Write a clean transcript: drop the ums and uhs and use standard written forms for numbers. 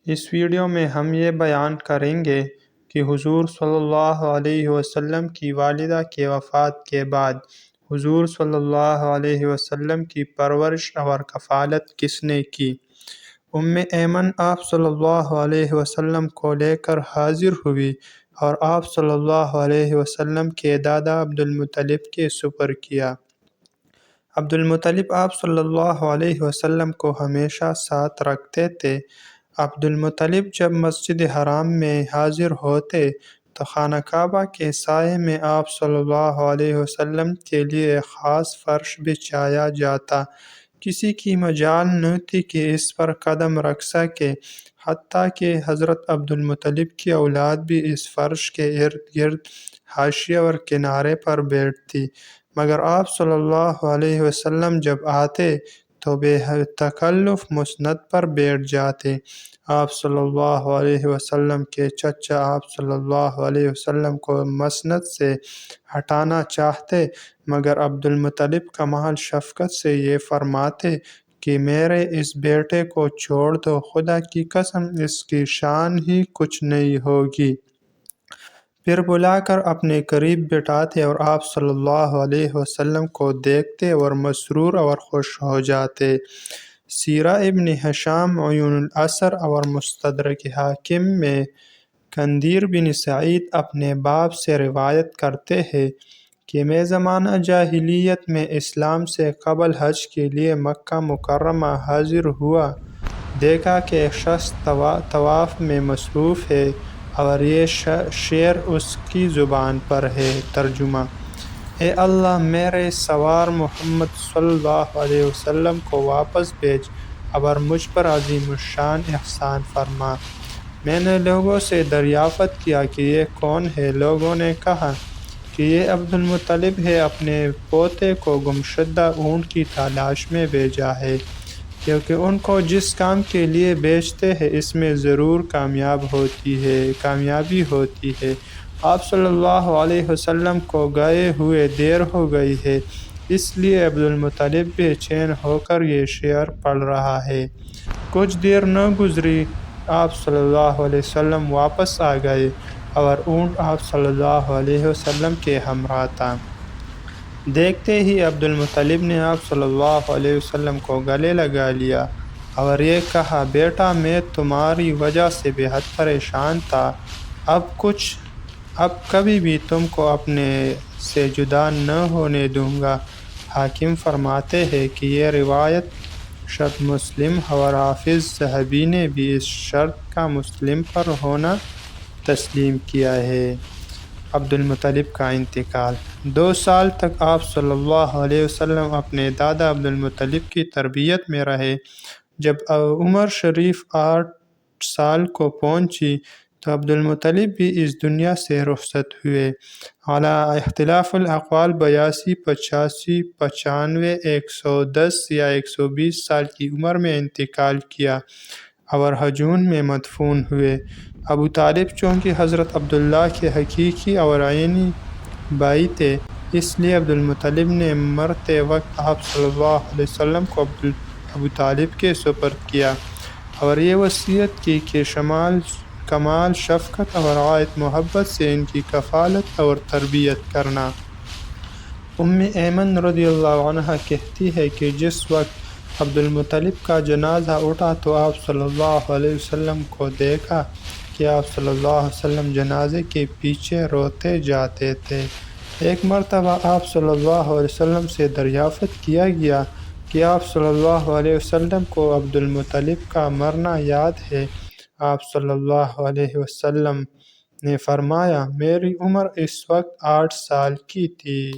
اس video میں ہم یہ بیان کریں گے کہ حضور صلی اللہ علیہ وسلم کی والدہ کی وفات کے بعد حضور صلی اللہ علیہ وسلم کی پرورش اور کفالت کس نے کی۔ ایمن آپ صلی اللہ علیہ وسلم کو لے کر حاضر ہوئی اور آپ صلی اللہ علیہ وسلم کے دادا عبدالمطلب کے سپرد کیا۔ عبدالمطلب آپ صلی اللہ علیہ وسلم کو ہمیشہ ساتھ رکھتے تھے۔ عبدالمطلب جب مسجد حرام میں حاضر ہوتے تو خانہ کعبہ کے سائے میں آپ صلی اللہ علیہ وسلم کے لیے ایک خاص فرش بچھایا جاتا۔ کسی کی مجال نہ تھی کہ اس پر قدم رکھ سکے، حتیٰ کہ حضرت عبدالمطلب کی اولاد بھی اس فرش کے ارد گرد حاشیے اور کنارے پر بیٹھتی، مگر آپ صلی اللہ علیہ وسلم جب آتے تو بے تکلف مسند پر بیٹھ جاتے۔ آپ صلی اللہ علیہ وسلم کے چچا آپ صلی اللہ علیہ وسلم کو مسند سے ہٹانا چاہتے، مگر عبدالمطلب کمال شفقت سے یہ فرماتے کہ میرے اس بیٹے کو چھوڑ دو، خدا کی قسم اس کی شان ہی کچھ نہیں ہوگی۔ پھر بلا کر اپنے قریب بٹھاتے اور آپ صلی اللہ علیہ وسلم کو دیکھتے اور مسرور اور خوش ہو جاتے۔ سیرہ ابن ہشام، عیون الاثر اور مستدرک حاکم میں کندیر بن سعید اپنے باپ سے روایت کرتے ہیں کہ میں زمانہ جاہلیت میں اسلام سے قبل حج کے لیے مکہ مکرمہ حاضر ہوا، دیکھا کہ ایک شخص طواف میں مصروف ہے اور یہ شعر اس کی زبان پر ہے۔ ترجمہ: اے اللہ، میرے سوار محمد صلی اللہ علیہ وسلم کو واپس بھیج اور مجھ پر عظیم الشان احسان فرما۔ میں نے لوگوں سے دریافت کیا کہ یہ کون ہے؟ لوگوں نے کہا کہ یہ عبدالمطلب ہے، اپنے پوتے کو گمشدہ اونٹ کی تلاش میں بھیجا ہے، کیونکہ ان کو جس کام کے لیے بھیجتے ہیں اس میں ضرور کامیابی ہوتی ہے۔ آپ صلی اللہ علیہ وسلم کو گئے ہوئے دیر ہو گئی ہے، اس لیے عبدالمطلب بے چین ہو کر یہ شعر پڑھ رہا ہے۔ کچھ دیر نہ گزری، آپ صلی اللہ علیہ وسلم واپس آ گئے اور اونٹ آپ صلی اللہ علیہ وسلم کے ہمراہ تھا۔ دیکھتے ہی عبدالمطلب نے آپ صلی اللہ علیہ وسلم کو گلے لگا لیا اور یہ کہا، بیٹا، میں تمہاری وجہ سے بے حد پریشان تھا، اب کبھی بھی تم کو اپنے سے جدا نہ ہونے دوں گا۔ حاکم فرماتے ہیں کہ یہ روایت شرط مسلم اور حافظ ذہبی نے بھی اس شرط کا مسلم پر ہونا تسلیم کیا ہے۔ عبدالمطلب کا انتقال۔ 2 سال تک آپ صلی اللہ علیہ وسلم اپنے دادا عبدالمطلب کی تربیت میں رہے۔ جب عمر شریف 8 سال کو پہنچی تو عبدالمطلب بھی اس دنیا سے رخصت ہوئے۔ اعلیٰ اختلاف الاقوال 82، 85، 95، 110 یا 120 سال کی عمر میں انتقال کیا اور حجون میں مدفون ہوئے۔ ابو طالب چونکہ حضرت عبداللہ کے حقیقی اور عینی بھائی تھے، اس لیے عبدالمطلب نے مرتے وقت آپ صلی اللہ علیہ وسلم کو ابو طالب کے سپرد کیا اور یہ وصیت کی کہ کمال شفقت اور غایت محبت سے ان کی کفالت اور تربیت کرنا۔ ایمن رضی اللہ عنہ کہتی ہے کہ جس وقت عبدالمطلب کا جنازہ اٹھا تو آپ صلی اللہ علیہ وسلم کو دیکھا کہ آپ صلی اللہ علیہ وسلم جنازے کے پیچھے روتے جاتے تھے۔ ایک مرتبہ آپ صلی اللہ علیہ وسلم سے دریافت کیا گیا کہ آپ صلی اللہ علیہ وسلم کو عبدالمطلب کا مرنا یاد ہے؟ آپ صلی اللہ علیہ وسلم نے فرمایا، میری عمر اس وقت 8 سال کی تھی۔